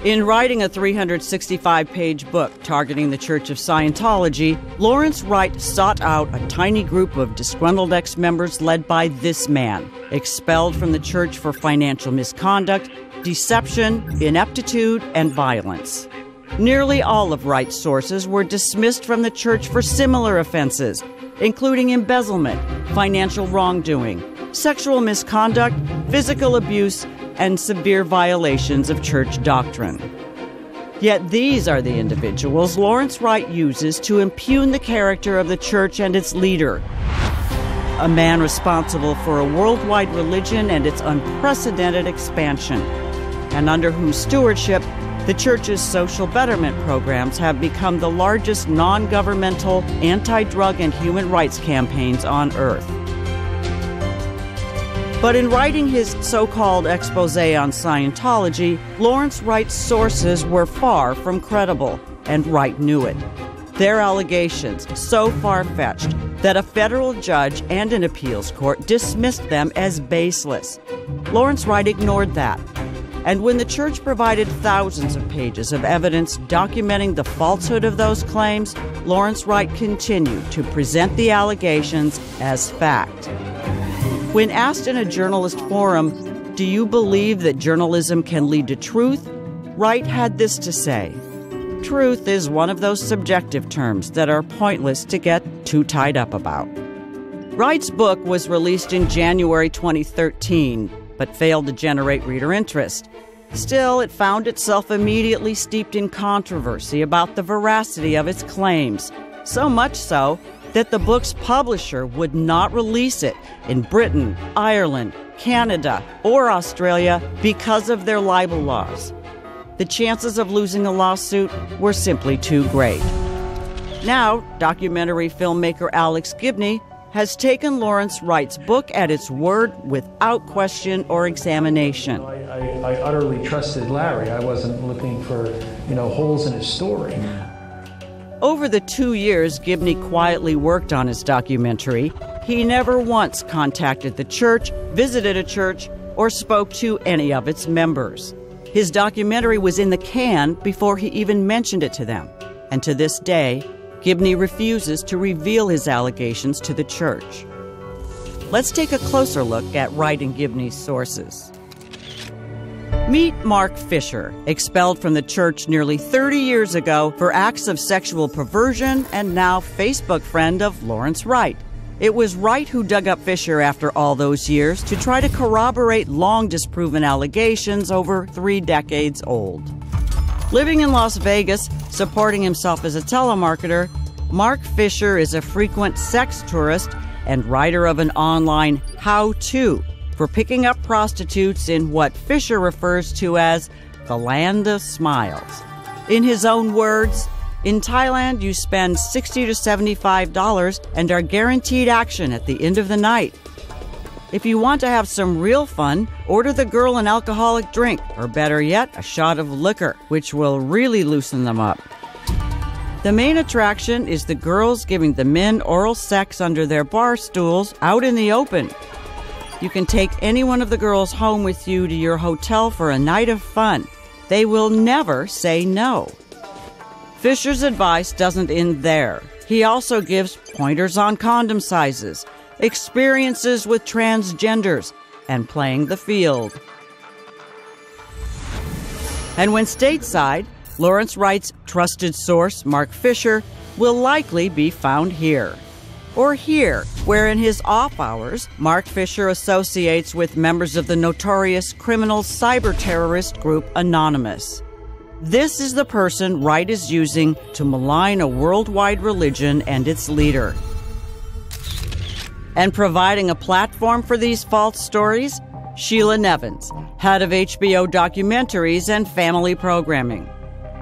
In writing a 365-page book targeting the Church of Scientology, Lawrence Wright sought out a tiny group of disgruntled ex-members led by this man, expelled from the church for financial misconduct, deception, ineptitude, and violence. Nearly all of Wright's sources were dismissed from the church for similar offenses, including embezzlement, financial wrongdoing, sexual misconduct, physical abuse, and severe violations of church doctrine. Yet these are the individuals Lawrence Wright uses to impugn the character of the church and its leader, a man responsible for a worldwide religion and its unprecedented expansion, and under whose stewardship the church's social betterment programs have become the largest non-governmental anti-drug and human rights campaigns on earth. But in writing his so-called expose on Scientology, Lawrence Wright's sources were far from credible, and Wright knew it. Their allegations so far-fetched that a federal judge and an appeals court dismissed them as baseless. Lawrence Wright ignored that. And when the church provided thousands of pages of evidence documenting the falsehood of those claims, Lawrence Wright continued to present the allegations as fact. When asked in a journalist forum, "Do you believe that journalism can lead to truth?" Wright had this to say: "Truth is one of those subjective terms that are pointless to get too tied up about." Wright's book was released in January 2013, but failed to generate reader interest. Still, it found itself immediately steeped in controversy about the veracity of its claims, so much so that the book's publisher would not release it in Britain, Ireland, Canada, or Australia because of their libel laws. The chances of losing a lawsuit were simply too great. Now, documentary filmmaker Alex Gibney has taken Lawrence Wright's book at its word without question or examination. I utterly trusted Larry. I wasn't looking for, holes in his story. Over the 2 years Gibney quietly worked on his documentary, he never once contacted the church, visited a church, or spoke to any of its members. His documentary was in the can before he even mentioned it to them. And to this day, Gibney refuses to reveal his allegations to the church. Let's take a closer look at Wright and Gibney's sources. Meet Mark Fisher, expelled from the church nearly 30 years ago for acts of sexual perversion and now Facebook friend of Lawrence Wright. It was Wright who dug up Fisher after all those years to try to corroborate long disproven allegations over 3 decades old. Living in Las Vegas, supporting himself as a telemarketer, Mark Fisher is a frequent sex tourist and writer of an online how-to for picking up prostitutes in what Fisher refers to as the land of smiles. In his own words, in Thailand you spend $60 to $75 and are guaranteed action at the end of the night. If you want to have some real fun, order the girl an alcoholic drink, or better yet, a shot of liquor, which will really loosen them up. The main attraction is the girls giving the men oral sex under their bar stools out in the open. You can take any one of the girls home with you to your hotel for a night of fun. They will never say no. Fisher's advice doesn't end there. He also gives pointers on condom sizes, experiences with transgenders, and playing the field. And when stateside, Lawrence Wright's trusted source, Mark Fisher, will likely be found here. Or here, where in his off hours, Mark Fisher associates with members of the notorious criminal cyber-terrorist group Anonymous. This is the person Wright is using to malign a worldwide religion and its leader. And providing a platform for these false stories, Sheila Nevins, head of HBO documentaries and family programming.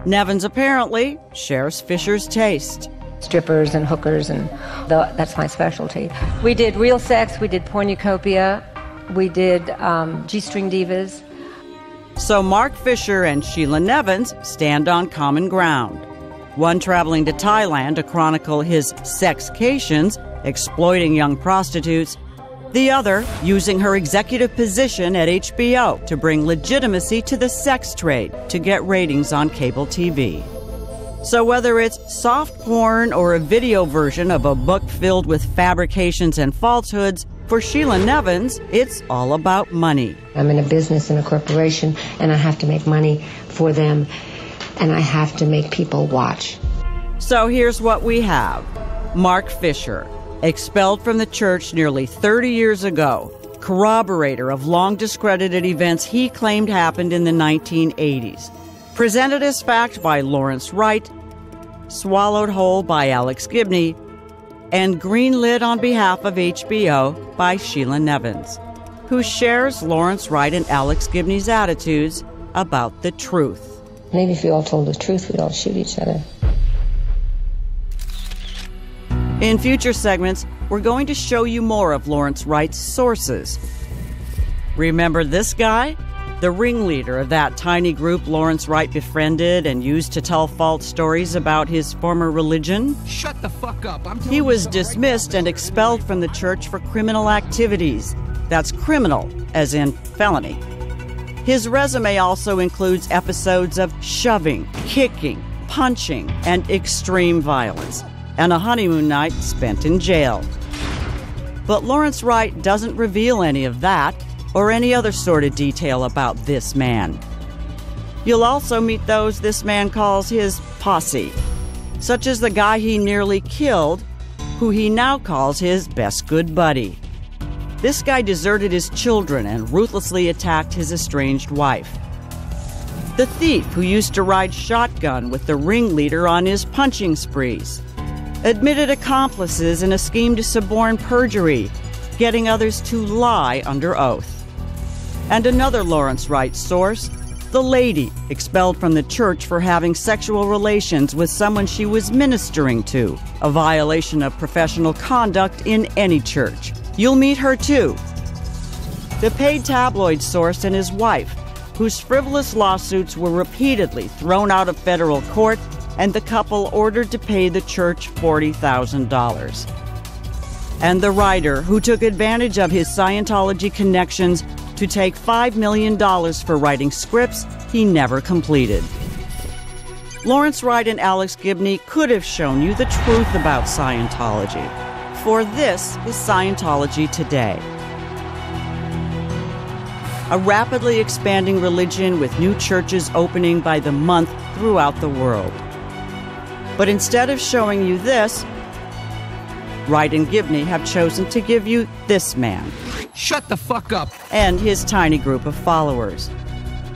Nevins apparently shares Fisher's taste. Strippers and hookers, and that's my specialty. We did real sex, we did pornucopia, we did G-string divas. So Mark Fisher and Sheila Nevins stand on common ground. One traveling to Thailand to chronicle his sexcations, exploiting young prostitutes. The other, using her executive position at HBO to bring legitimacy to the sex trade to get ratings on cable TV. So whether it's soft porn or a video version of a book filled with fabrications and falsehoods, for Sheila Nevins, it's all about money. I'm in a business and a corporation, and I have to make money for them, and I have to make people watch. So here's what we have. Mark Fisher, expelled from the church nearly 30 years ago, corroborator of long discredited events he claimed happened in the 1980s. Presented as fact by Lawrence Wright, swallowed whole by Alex Gibney, and greenlit on behalf of HBO by Sheila Nevins, who shares Lawrence Wright and Alex Gibney's attitudes about the truth. Maybe if we all told the truth, we'd all shoot each other. In future segments, we're going to show you more of Lawrence Wright's sources. Remember this guy? The ringleader of that tiny group Lawrence Wright befriended and used to tell false stories about his former religion? Shut the fuck up. He was dismissed and expelled from the church for criminal activities. That's criminal, as in felony. His resume also includes episodes of shoving, kicking, punching, and extreme violence, and a honeymoon night spent in jail. But Lawrence Wright doesn't reveal any of that or any other sordid detail about this man. You'll also meet those this man calls his posse, such as the guy he nearly killed, who he now calls his best good buddy. This guy deserted his children and ruthlessly attacked his estranged wife. The thief who used to ride shotgun with the ringleader on his punching sprees. Admitted accomplices in a scheme to suborn perjury, getting others to lie under oath. And another Lawrence Wright source, the lady expelled from the church for having sexual relations with someone she was ministering to, a violation of professional conduct in any church. You'll meet her too. The paid tabloid source and his wife, whose frivolous lawsuits were repeatedly thrown out of federal court, and the couple ordered to pay the church $40,000. And the writer who took advantage of his Scientology connections to take $5 million for writing scripts he never completed. Lawrence Wright and Alex Gibney could have shown you the truth about Scientology, for this is Scientology today. A rapidly expanding religion with new churches opening by the month throughout the world. But instead of showing you this, Wright and Gibney have chosen to give you this man. Shut the fuck up. And his tiny group of followers.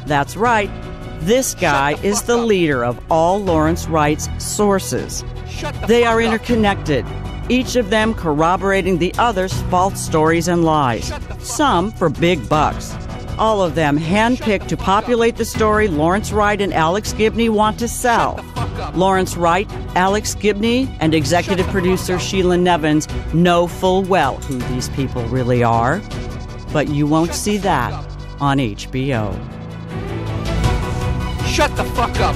That's right, this guy is the leader of all Lawrence Wright's sources. They are interconnected, each of them corroborating the other's false stories and lies, some for big bucks. All of them handpicked to populate the story Lawrence Wright and Alex Gibney want to sell. Lawrence Wright, Alex Gibney, and executive producer Sheila Nevins know full well who these people really are. But you won't see that on HBO. Shut the fuck up.